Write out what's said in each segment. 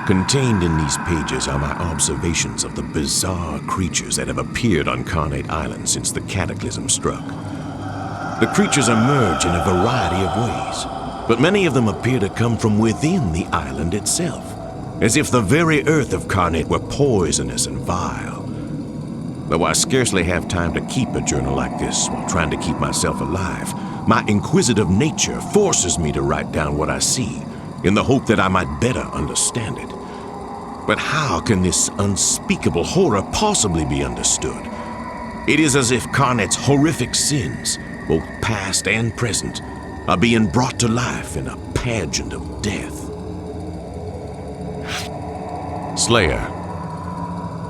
Contained in these pages are my observations of the bizarre creatures that have appeared on Carnate Island since the cataclysm struck. The creatures emerge in a variety of ways, but many of them appear to come from within the island itself, as if the very earth of Carnate were poisonous and vile. Though I scarcely have time to keep a journal like this while trying to keep myself alive, my inquisitive nature forces me to write down what I see, in the hope that I might better understand it. But how can this unspeakable horror possibly be understood? It is as if Carnate's horrific sins, both past and present, are being brought to life in a pageant of death. Slayer.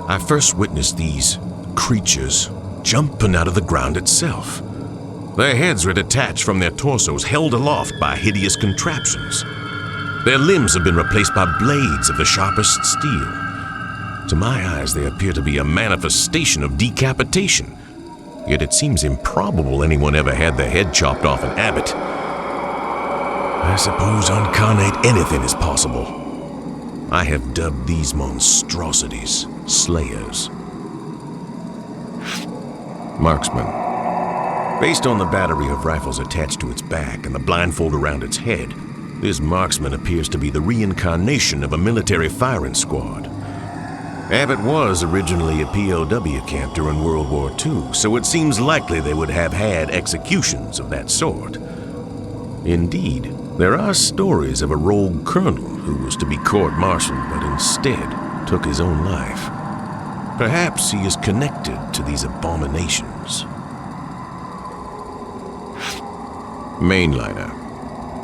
I first witnessed these creatures jumping out of the ground itself. Their heads were detached from their torsos, held aloft by hideous contraptions. Their limbs have been replaced by blades of the sharpest steel. To my eyes, they appear to be a manifestation of decapitation. Yet it seems improbable anyone ever had their head chopped off an abbot. I suppose on Carnate anything is possible. I have dubbed these monstrosities Slayers. Marksman. Based on the battery of rifles attached to its back and the blindfold around its head, this marksman appears to be the reincarnation of a military firing squad. Abbott was originally a POW camp during World War II, so it seems likely they would have had executions of that sort. Indeed, there are stories of a rogue colonel who was to be court-martialed but instead took his own life. Perhaps he is connected to these abominations. Mainliner.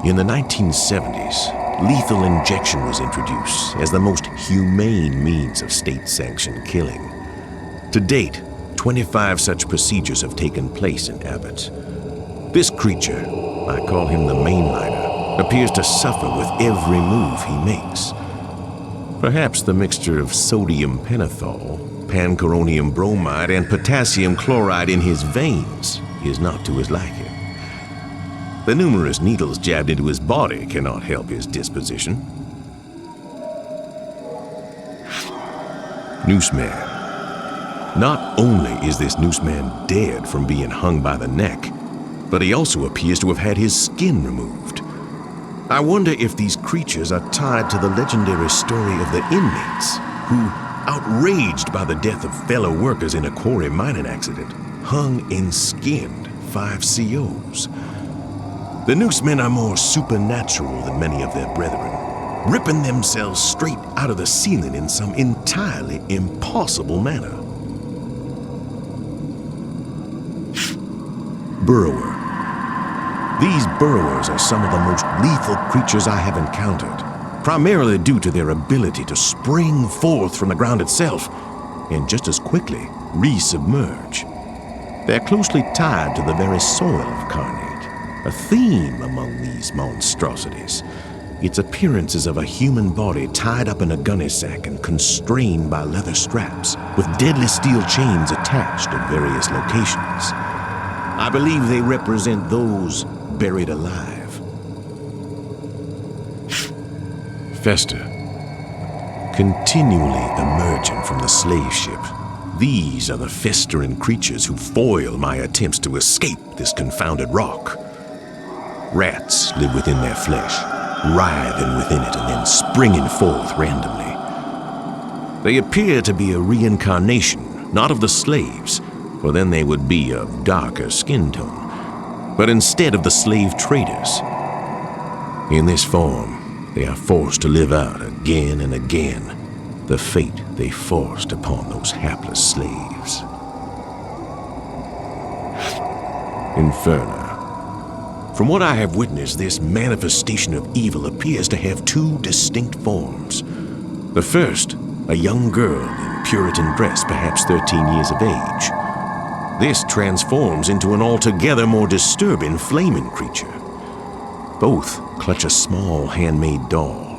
In the 1970s, lethal injection was introduced as the most humane means of state-sanctioned killing. To date, 25 such procedures have taken place in Abbott. This creature, I call him the mainliner, appears to suffer with every move he makes. Perhaps the mixture of sodium pentothal, pancuronium bromide, and potassium chloride in his veins is not to his liking. The numerous needles jabbed into his body cannot help his disposition. Nooseman. Not only is this Nooseman dead from being hung by the neck, but he also appears to have had his skin removed. I wonder if these creatures are tied to the legendary story of the inmates who, outraged by the death of fellow workers in a quarry mining accident, hung and skinned 5 COs. The Noosemen are more supernatural than many of their brethren, ripping themselves straight out of the ceiling in some entirely impossible manner. Burrower. These burrowers are some of the most lethal creatures I have encountered, primarily due to their ability to spring forth from the ground itself and just as quickly resubmerge. They're closely tied to the very soil of Carnate. A theme among these monstrosities. Its appearance is of a human body tied up in a gunny sack and constrained by leather straps, with deadly steel chains attached at various locations. I believe they represent those buried alive. Fester. Continually emerging from the slave ship, these are the festering creatures who foil my attempts to escape this confounded rock. Rats live within their flesh, writhing within it and then springing forth randomly. They appear to be a reincarnation, not of the slaves, for then they would be of darker skin tone, but instead of the slave traders. In this form, they are forced to live out again and again the fate they forced upon those hapless slaves. Inferno. From what I have witnessed, this manifestation of evil appears to have 2 distinct forms. The first, a young girl in Puritan dress, perhaps 13 years of age. This transforms into an altogether more disturbing flaming creature. Both clutch a small handmade doll.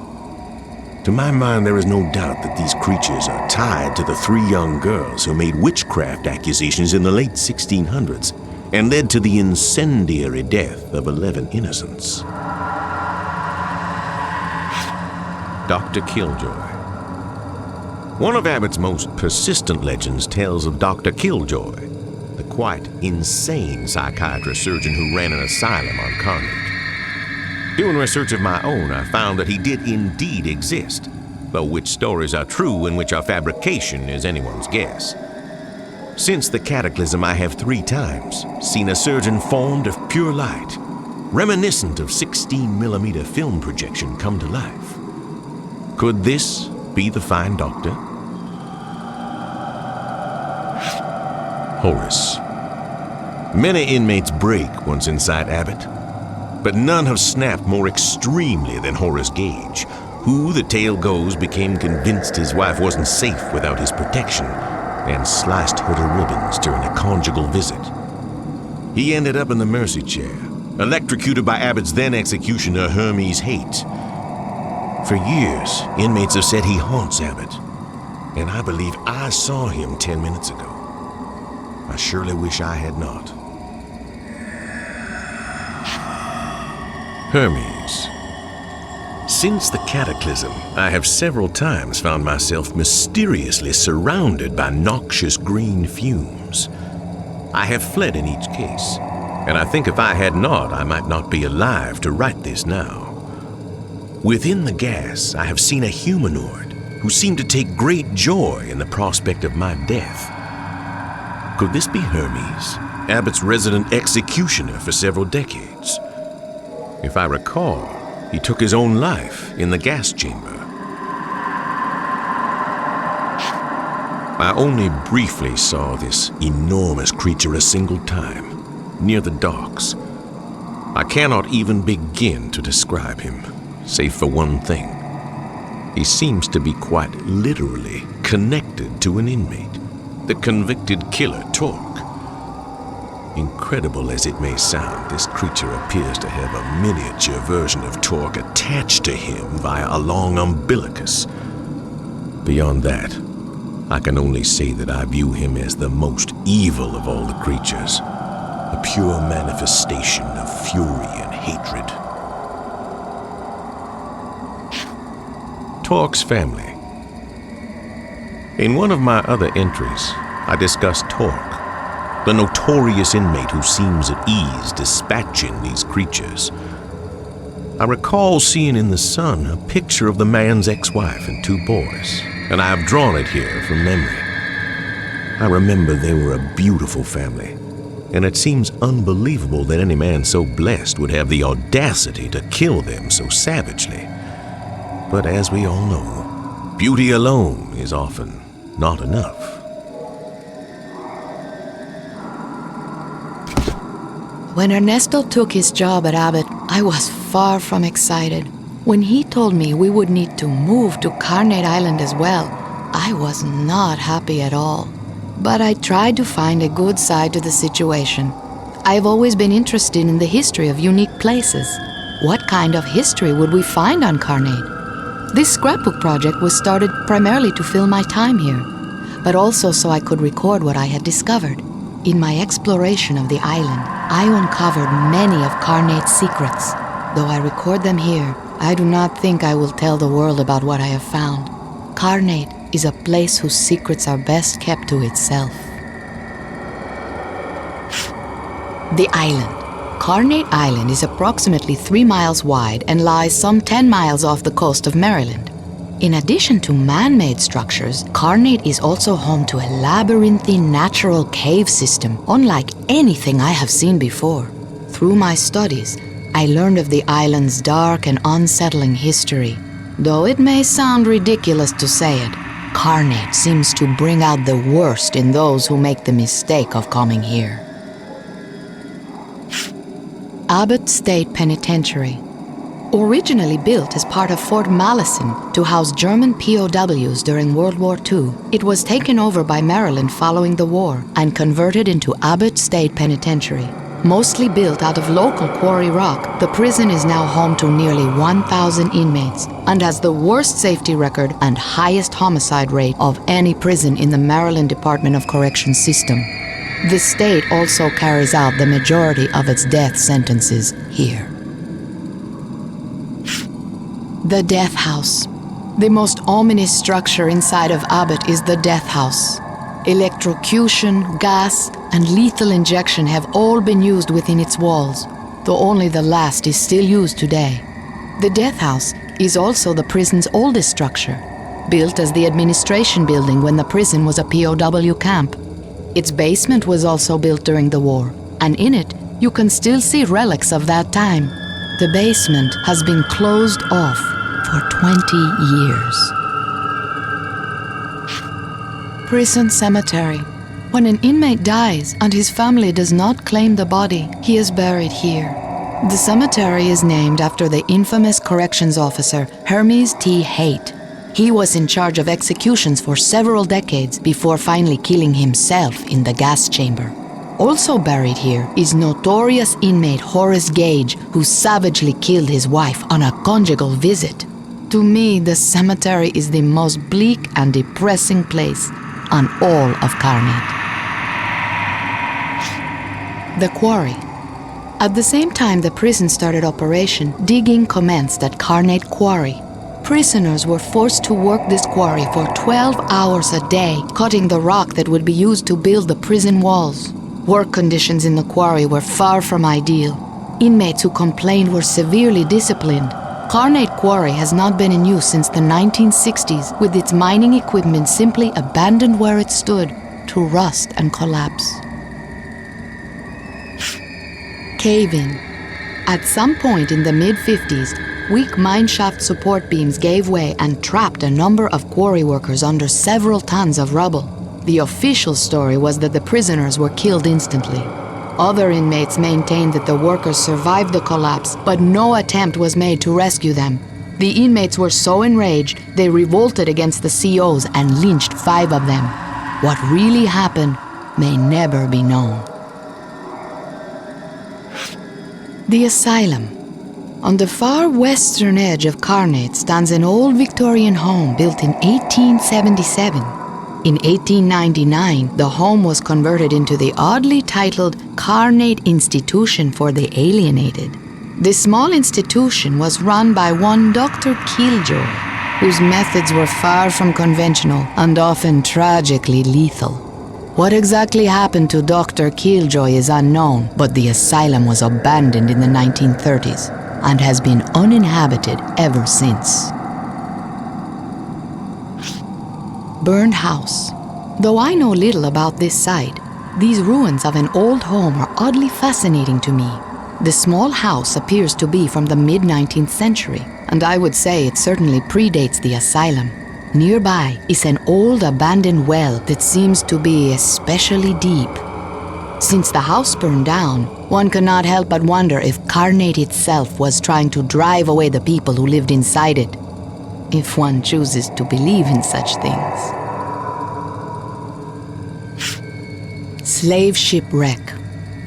To my mind, there is no doubt that these creatures are tied to the 3 young girls who made witchcraft accusations in the late 1600s and led to the incendiary death of 11 innocents. Dr. Killjoy. One of Abbott's most persistent legends tells of Dr. Killjoy, the quite insane psychiatrist-surgeon who ran an asylum on Carnate. Doing research of my own, I found that he did indeed exist, though which stories are true and which are fabrication is anyone's guess. Since the cataclysm, I have 3 times seen a surgeon formed of pure light, reminiscent of 16mm film projection come to life. Could this be the fine doctor? Horace. Many inmates break once inside Abbott, but none have snapped more extremely than Horace Gage, who, the tale goes, became convinced his wife wasn't safe without his protection and sliced her to ribbons during a conjugal visit. He ended up in the mercy chair, electrocuted by Abbott's then executioner Hermes Haight. For years, inmates have said he haunts Abbott, and I believe I saw him 10 minutes ago. I surely wish I had not. Hermes. Since the cataclysm, I have several times found myself mysteriously surrounded by noxious green fumes. I have fled in each case, and I think if I had not, I might not be alive to write this now. Within the gas, I have seen a humanoid who seemed to take great joy in the prospect of my death. Could this be Hermes, Abbott's resident executioner for several decades? If I recall, he took his own life in the gas chamber. I only briefly saw this enormous creature a single time, near the docks. I cannot even begin to describe him, save for one thing. He seems to be quite literally connected to an inmate, the convicted killer Torka. Incredible as it may sound, this creature appears to have a miniature version of Torka attached to him via a long umbilicus. Beyond that, I can only say that I view him as the most evil of all the creatures, a pure manifestation of fury and hatred. Tork's family. In one of my other entries, I discussed Torka, the notorious inmate who seems at ease dispatching these creatures. I recall seeing in the Sun a picture of the man's ex-wife and 2 boys, and I have drawn it here from memory. I remember they were a beautiful family, and it seems unbelievable that any man so blessed would have the audacity to kill them so savagely. But as we all know, beauty alone is often not enough. When Ernesto took his job at Abbott, I was far from excited. When he told me we would need to move to Carnate Island as well, I was not happy at all. But I tried to find a good side to the situation. I've always been interested in the history of unique places. What kind of history would we find on Carnate? This scrapbook project was started primarily to fill my time here, but also so I could record what I had discovered. In my exploration of the island, I uncovered many of Carnate's secrets. Though I record them here, I do not think I will tell the world about what I have found. Carnate is a place whose secrets are best kept to itself. The island. Carnate Island is approximately 3 miles wide and lies some 10 miles off the coast of Maryland. In addition to man-made structures, Carnate is also home to a labyrinthine natural cave system unlike anything I have seen before. Through my studies, I learned of the island's dark and unsettling history. Though it may sound ridiculous to say it, Carnate seems to bring out the worst in those who make the mistake of coming here. Abbott State Penitentiary. Originally built as part of Fort Malison to house German POWs during World War II, it was taken over by Maryland following the war and converted into Abbott State Penitentiary. Mostly built out of local quarry rock, the prison is now home to nearly 1,000 inmates and has the worst safety record and highest homicide rate of any prison in the Maryland Department of Corrections system. The state also carries out the majority of its death sentences here. The Death House. The most ominous structure inside of Abbott is the death house. Electrocution, gas, and lethal injection have all been used within its walls, though only the last is still used today. The death house is also the prison's oldest structure, built as the administration building when the prison was a POW camp. Its basement was also built during the war, and in it you can still see relics of that time. The basement has been closed off for 20 years. Prison cemetery. When an inmate dies and his family does not claim the body, he is buried here. The cemetery is named after the infamous corrections officer Hermes T. Haight. He was in charge of executions for several decades before finally killing himself in the gas chamber. Also buried here is notorious inmate Horace Gage, who savagely killed his wife on a conjugal visit. To me, the cemetery is the most bleak and depressing place on all of Carnate. The Quarry. At the same time the prison started operation, digging commenced at Carnate Quarry. Prisoners were forced to work this quarry for 12 hours a day, cutting the rock that would be used to build the prison walls. Work conditions in the quarry were far from ideal. Inmates who complained were severely disciplined. Carnate Quarry has not been in use since the 1960s, with its mining equipment simply abandoned where it stood to rust and collapse. Cave-in. At some point in the mid-50s, weak mineshaft support beams gave way and trapped a number of quarry workers under several tons of rubble. The official story was that the prisoners were killed instantly. Other inmates maintained that the workers survived the collapse, but no attempt was made to rescue them. The inmates were so enraged, they revolted against the COs and lynched 5 of them. What really happened may never be known. The Asylum. On the far western edge of Carnate stands an old Victorian home built in 1877. In 1899, the home was converted into the oddly titled Carnate Institution for the Alienated. This small institution was run by one Dr. Killjoy, whose methods were far from conventional and often tragically lethal. What exactly happened to Dr. Killjoy is unknown, but the asylum was abandoned in the 1930s and has been uninhabited ever since. Burned house. Though I know little about this site, these ruins of an old home are oddly fascinating to me. The small house appears to be from the mid-19th century, and I would say it certainly predates the asylum. Nearby is an old abandoned well that seems to be especially deep. Since the house burned down, one cannot help but wonder if Carnate itself was trying to drive away the people who lived inside it, if one chooses to believe in such things. Slave shipwreck.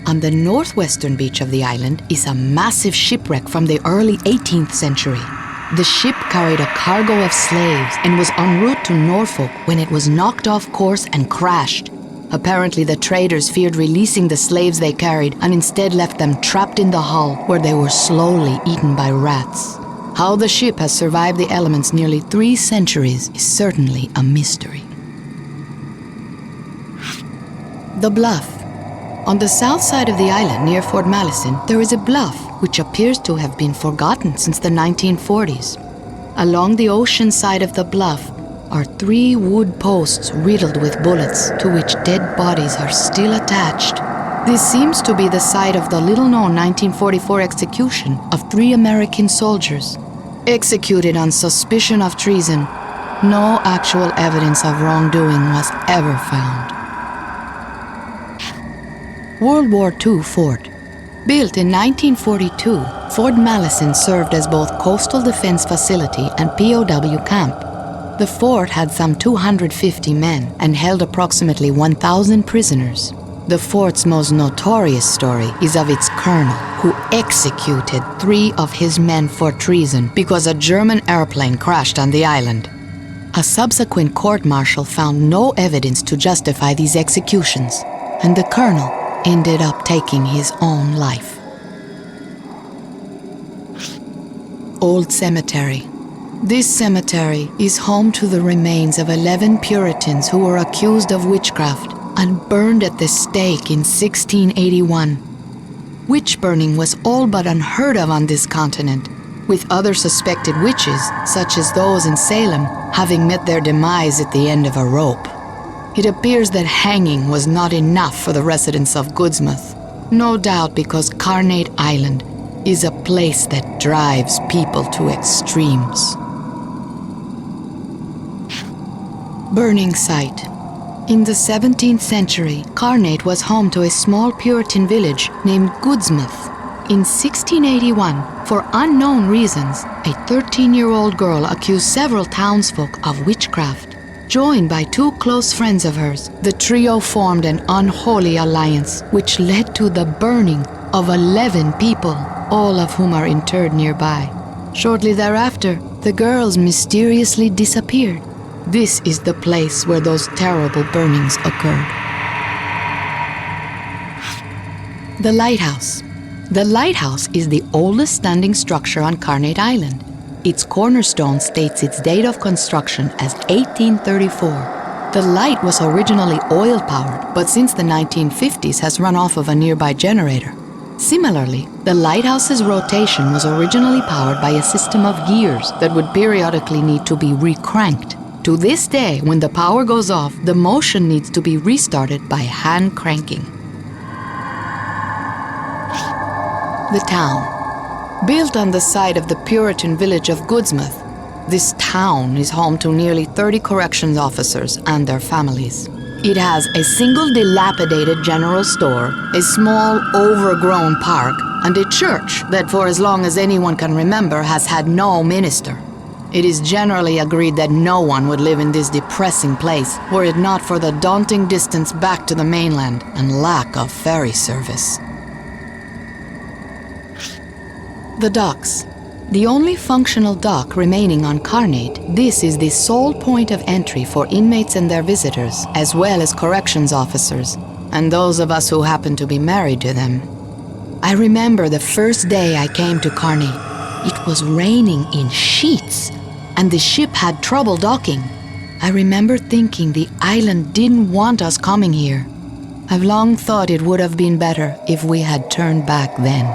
On the northwestern beach of the island is a massive shipwreck from the early 18th century. The ship carried a cargo of slaves and was en route to Norfolk when it was knocked off course and crashed. Apparently the traders feared releasing the slaves they carried and instead left them trapped in the hull where they were slowly eaten by rats. How the ship has survived the elements nearly 3 centuries is certainly a mystery. The Bluff. On the south side of the island near Fort Malison, there is a bluff which appears to have been forgotten since the 1940s. Along the ocean side of the bluff are 3 wood posts riddled with bullets to which dead bodies are still attached. This seems to be the site of the little-known 1944 execution of 3 American soldiers, executed on suspicion of treason. No actual evidence of wrongdoing was ever found. World War II Fort. Built in 1942, Fort Malison served as both coastal defense facility and POW camp. The fort had some 250 men and held approximately 1,000 prisoners. The fort's most notorious story is of its colonel, who executed 3 of his men for treason because a German airplane crashed on the island. A subsequent court-martial found no evidence to justify these executions, and the colonel ended up taking his own life. Old Cemetery. This cemetery is home to the remains of 11 Puritans who were accused of witchcraft and burned at the stake in 1681. Witch burning was all but unheard of on this continent, with other suspected witches, such as those in Salem, having met their demise at the end of a rope. It appears that hanging was not enough for the residents of Goodsmouth, no doubt because Carnate Island is a place that drives people to extremes. Burning site. In the 17th century, Carnate was home to a small Puritan village named Goodsmouth. In 1681, for unknown reasons, a 13-year-old girl accused several townsfolk of witchcraft. Joined by two close friends of hers, the trio formed an unholy alliance, which led to the burning of 11 people, all of whom are interred nearby. Shortly thereafter, the girls mysteriously disappeared. This is the place where those terrible burnings occurred. The Lighthouse. The lighthouse is the oldest standing structure on Carnate Island. Its cornerstone states its date of construction as 1834. The light was originally oil-powered, but since the 1950s has run off of a nearby generator. Similarly, the lighthouse's rotation was originally powered by a system of gears that would periodically need to be re-cranked. To this day, when the power goes off, the motion needs to be restarted by hand cranking. The town. Built on the site of the Puritan village of Goodsmouth, this town is home to nearly 30 corrections officers and their families. It has a single dilapidated general store, a small overgrown park, and a church that for as long as anyone can remember has had no minister. It is generally agreed that no one would live in this depressing place were it not for the daunting distance back to the mainland and lack of ferry service. The docks. The only functional dock remaining on Carnate, this is the sole point of entry for inmates and their visitors, as well as corrections officers, and those of us who happen to be married to them. I remember the first day I came to Carnate. It was raining in sheets, and the ship had trouble docking. I remember thinking the island didn't want us coming here. I've long thought it would have been better if we had turned back then.